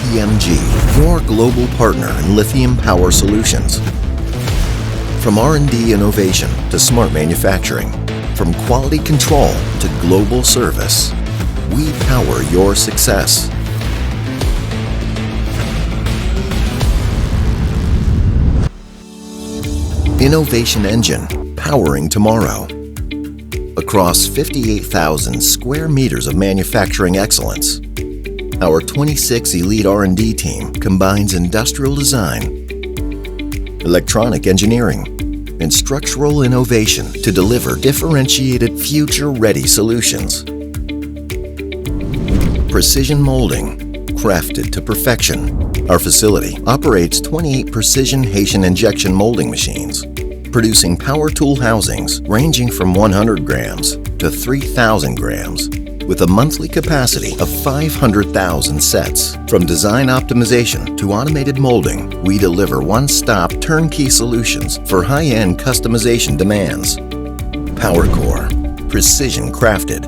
TMG, your global partner in lithium power solutions. From R&D innovation to smart manufacturing, from quality control to global service, we power your success. Innovation Engine, powering tomorrow. Across 58,000 square meters of manufacturing excellence, our 26 elite R&D team combines industrial design, electronic engineering, and structural innovation to deliver differentiated, future-ready solutions. Precision molding, crafted to perfection. Our facility operates 28 precision Haitian injection molding machines, producing power tool housings ranging from 100 grams to 3,000 grams, with a monthly capacity of 500,000 sets. From design optimization to automated molding, we deliver one-stop turnkey solutions for high-end customization demands. PowerCore, precision crafted.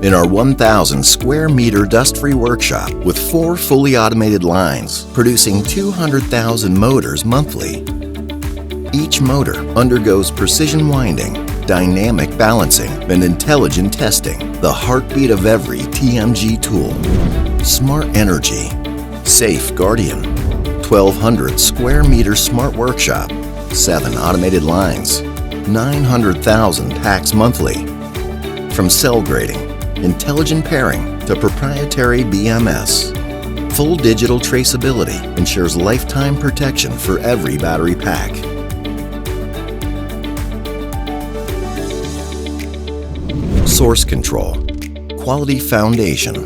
In our 1,000 square meter dust-free workshop with 4 fully automated lines, producing 200,000 motors monthly. Each motor undergoes precision winding, dynamic balancing, and intelligent testing, the heartbeat of every TMG tool. Smart Energy, Safe Guardian, 1,200 square meter smart workshop, 7 automated lines, 900,000 packs monthly. From cell grading, intelligent pairing to proprietary BMS, full digital traceability ensures lifetime protection for every battery pack. Source control, quality foundation.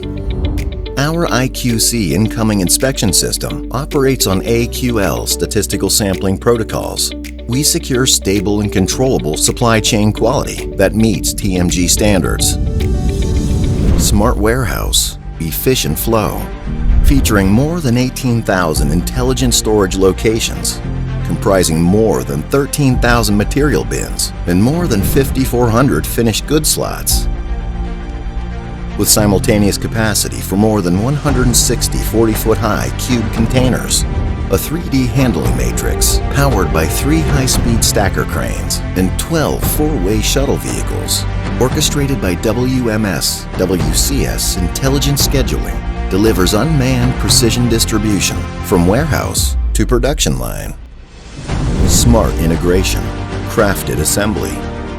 Our IQC incoming inspection system operates on AQL statistical sampling protocols. We secure stable and controllable supply chain quality that meets TMG standards. Smart warehouse, efficient flow, featuring more than 18,000 intelligent storage locations, comprising more than 13,000 material bins and more than 5,400 finished goods slots. With simultaneous capacity for more than 160 40-foot-high cube containers, a 3D handling matrix powered by 3 high-speed stacker cranes and 12 4-way shuttle vehicles, orchestrated by WMS WCS Intelligent Scheduling, delivers unmanned precision distribution from warehouse to production line. Smart integration, crafted assembly.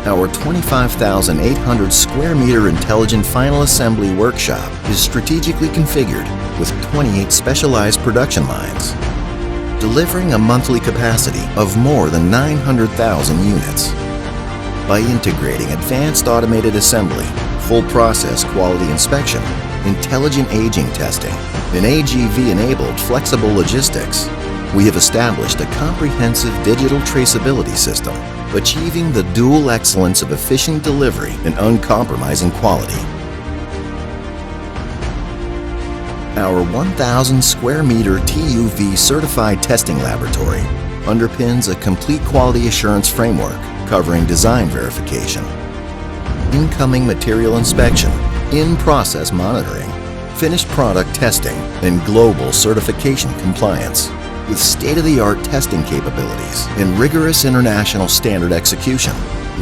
Our 25,800 square meter intelligent final assembly workshop is strategically configured with 28 specialized production lines, delivering a monthly capacity of more than 900,000 units. By integrating advanced automated assembly, full process quality inspection, intelligent aging testing, and AGV-enabled flexible logistics, we have established a comprehensive digital traceability system, achieving the dual excellence of efficient delivery and uncompromising quality. Our 1,000 square meter TÜV certified testing laboratory underpins a complete quality assurance framework covering design verification, incoming material inspection, in-process monitoring, finished product testing, and global certification compliance. With state-of-the-art testing capabilities and rigorous international standard execution,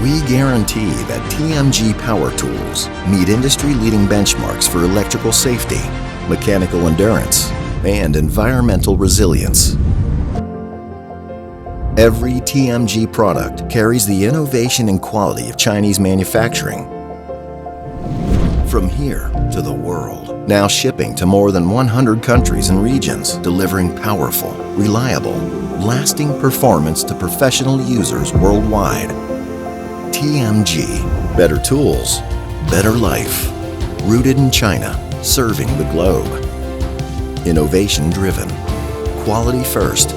we guarantee that TMG Powertools meet industry-leading benchmarks for electrical safety, mechanical endurance, and environmental resilience. Every TMG product carries the innovation and quality of Chinese manufacturing. From here to the world, now shipping to more than 100 countries and regions, delivering powerful, reliable, lasting performance to professional users worldwide. TMG, better tools, better life. Rooted in China, serving the globe. Innovation driven, quality first,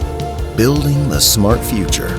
building the smart future.